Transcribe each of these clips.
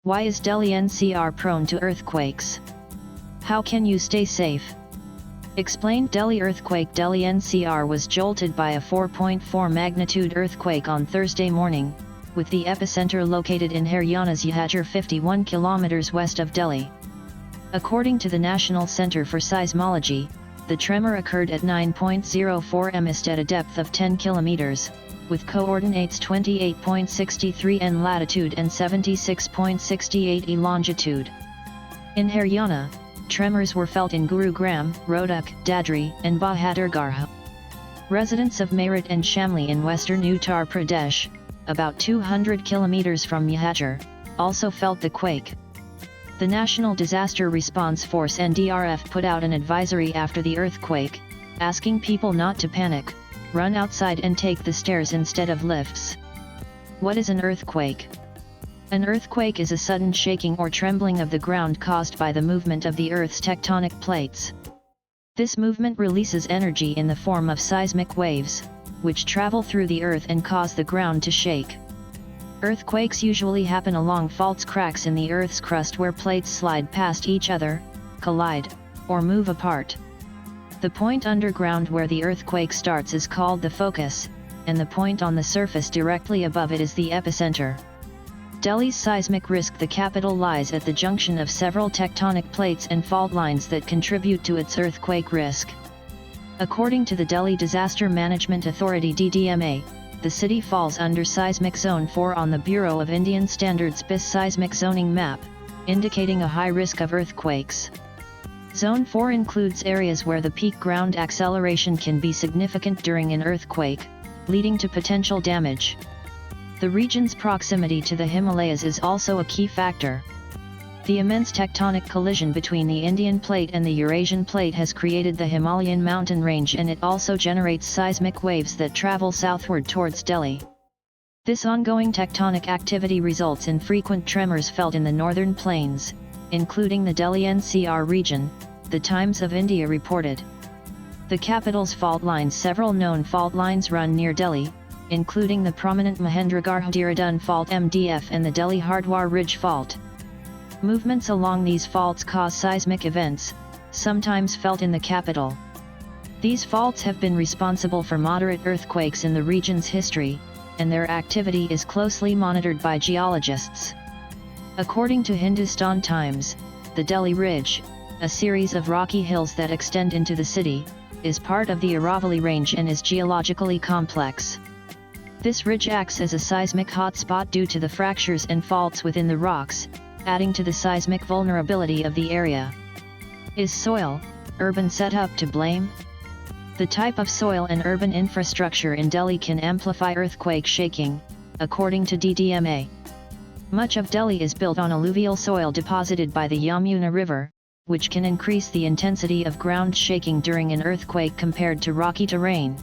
Why is Delhi NCR prone to earthquakes? How can you stay safe? Explained Delhi earthquake. Delhi NCR was jolted by a 4.4 magnitude earthquake on Thursday morning, with the epicenter located in Haryana's Yahajur, 51 kilometers west of Delhi. According to the National Center for Seismology, the tremor occurred at 9.04 mist at a depth of 10 kilometers, with coordinates 28.63 n latitude and 76.68 e longitude. In Haryana, tremors were felt in Gurugram, Rohtak, Dadri, and Bahadurgarh. Residents of Meerut and Shamli in western Uttar Pradesh, about 200 kilometers from Yahajur, also felt the quake. The National Disaster Response Force (NDRF) put out an advisory after the earthquake, asking people not to panic, run outside and take the stairs instead of lifts. What is an earthquake? An earthquake is a sudden shaking or trembling of the ground caused by the movement of the Earth's tectonic plates. This movement releases energy in the form of seismic waves, which travel through the Earth and cause the ground to shake. Earthquakes usually happen along fault cracks in the Earth's crust where plates slide past each other, collide, or move apart. The point underground where the earthquake starts is called the focus, and the point on the surface directly above it is the epicenter. Delhi's seismic risk. The capital lies at the junction of several tectonic plates and fault lines that contribute to its earthquake risk. According to the Delhi Disaster Management Authority (DDMA), the city falls under Seismic Zone 4 on the Bureau of Indian Standards BIS seismic zoning map, indicating a high risk of earthquakes. Zone 4 includes areas where the peak ground acceleration can be significant during an earthquake, leading to potential damage. The region's proximity to the Himalayas is also a key factor. The immense tectonic collision between the Indian plate and the Eurasian plate has created the Himalayan mountain range, and it also generates seismic waves that travel southward towards Delhi. This ongoing tectonic activity results in frequent tremors felt in the northern plains, including the Delhi NCR region, the Times of India reported. The capital's fault lines. Several known fault lines run near Delhi, including the prominent Mahendragarh-Dehradun Fault (MDF) and the Delhi-Hardwar Ridge Fault. Movements along these faults cause seismic events, sometimes felt in the capital. These faults have been responsible for moderate earthquakes in the region's history, and their activity is closely monitored by geologists. According to Hindustan Times, the Delhi Ridge, a series of rocky hills that extend into the city, is part of the Aravalli Range and is geologically complex. This ridge acts as a seismic hotspot due to the fractures and faults within the rocks, adding to the seismic vulnerability of the area. Is soil, urban setup to blame? The type of soil and urban infrastructure in Delhi can amplify earthquake shaking, according to DDMA. Much of Delhi is built on alluvial soil deposited by the Yamuna River, which can increase the intensity of ground shaking during an earthquake compared to rocky terrain.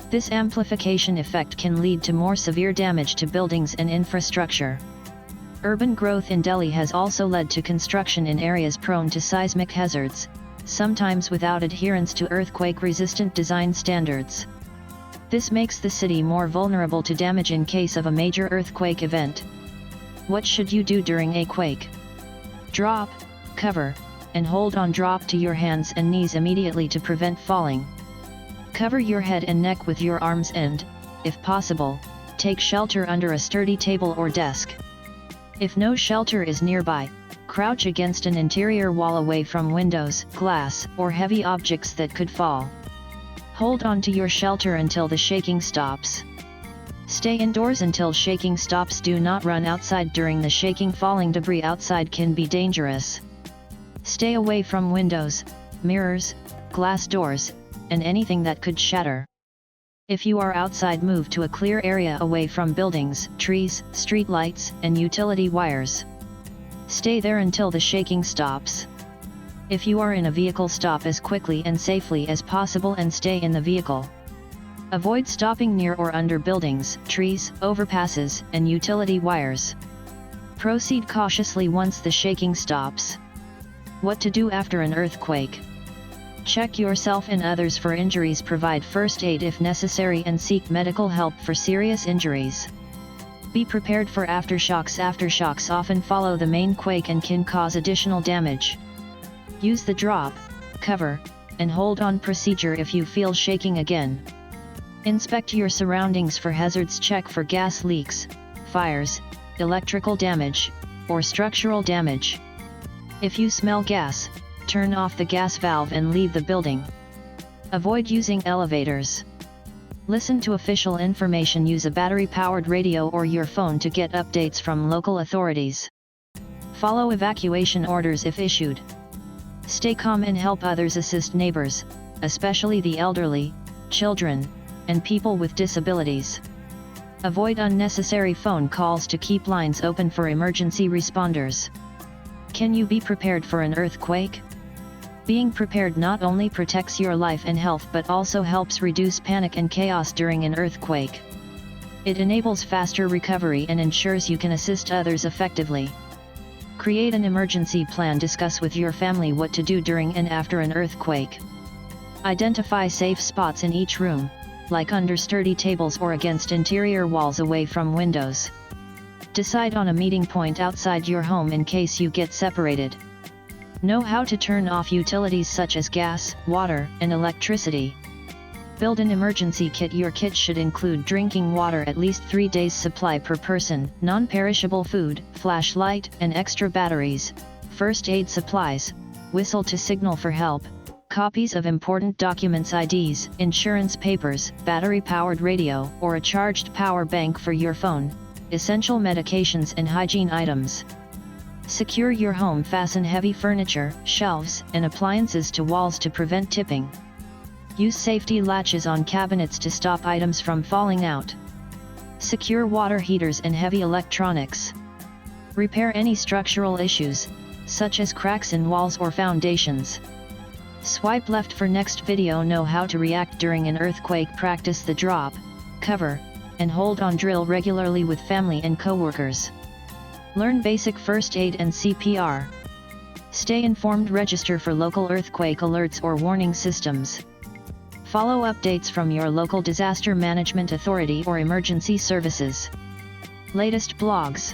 This amplification effect can lead to more severe damage to buildings and infrastructure. Urban growth in Delhi has also led to construction in areas prone to seismic hazards, sometimes without adherence to earthquake-resistant design standards. This makes the city more vulnerable to damage in case of a major earthquake event. What should you do during a quake? Drop, cover, and hold on. Drop to your hands and knees immediately to prevent falling. Cover your head and neck with your arms and, if possible, take shelter under a sturdy table or desk. If no shelter is nearby, crouch against an interior wall away from windows, glass, or heavy objects that could fall. Hold on to your shelter until the shaking stops. Stay indoors until shaking stops. Do not run outside during the shaking. Falling debris outside can be dangerous. Stay away from windows, mirrors, glass doors, and anything that could shatter. If you are outside, move to a clear area away from buildings, trees, street lights, and utility wires. Stay there until the shaking stops. If you are in a vehicle, stop as quickly and safely as possible and stay in the vehicle. Avoid stopping near or under buildings, trees, overpasses, and utility wires. Proceed cautiously once the shaking stops. What to do after an earthquake? Check yourself and others for injuries. Provide first aid if necessary and seek medical help for serious injuries. Be prepared for aftershocks. Aftershocks often follow the main quake and can cause additional damage. Use the drop, cover, and hold on procedure if you feel shaking again. Inspect your surroundings for hazards. Check for gas leaks, fires, electrical damage, or structural damage. If you smell gas, turn off the gas valve and leave the building. Avoid using elevators. Listen to official information. Use a battery-powered radio or your phone to get updates from local authorities. Follow evacuation orders if issued. Stay calm and help others. Assist neighbors, especially the elderly, children, and people with disabilities. Avoid unnecessary phone calls to keep lines open for emergency responders. Can you be prepared for an earthquake? Being prepared not only protects your life and health but also helps reduce panic and chaos during an earthquake. It enables faster recovery and ensures you can assist others effectively. Create an emergency plan. Discuss with your family what to do during and after an earthquake. Identify safe spots in each room, like under sturdy tables or against interior walls away from windows. Decide on a meeting point outside your home in case you get separated. Know how to turn off utilities such as gas, water, and electricity. Build an emergency kit. Your kit should include drinking water, at least 3 days supply per person, non-perishable food, flashlight, and extra batteries, first aid supplies, whistle to signal for help, copies of important documents, IDs, insurance papers, battery-powered radio, or a charged power bank for your phone, essential medications and hygiene items. Secure your home. Fasten heavy furniture, shelves, and appliances to walls to prevent tipping. Use safety latches on cabinets to stop items from falling out. Secure water heaters and heavy electronics. Repair any structural issues, such as cracks in walls or foundations. Swipe left for next video. Know how to react during an earthquake. Practice the drop, cover, and hold on drill regularly with family and coworkers. Learn basic first aid and CPR. Stay informed. Register for local earthquake alerts or warning systems. Follow updates from your local disaster management authority or emergency services. Latest blogs,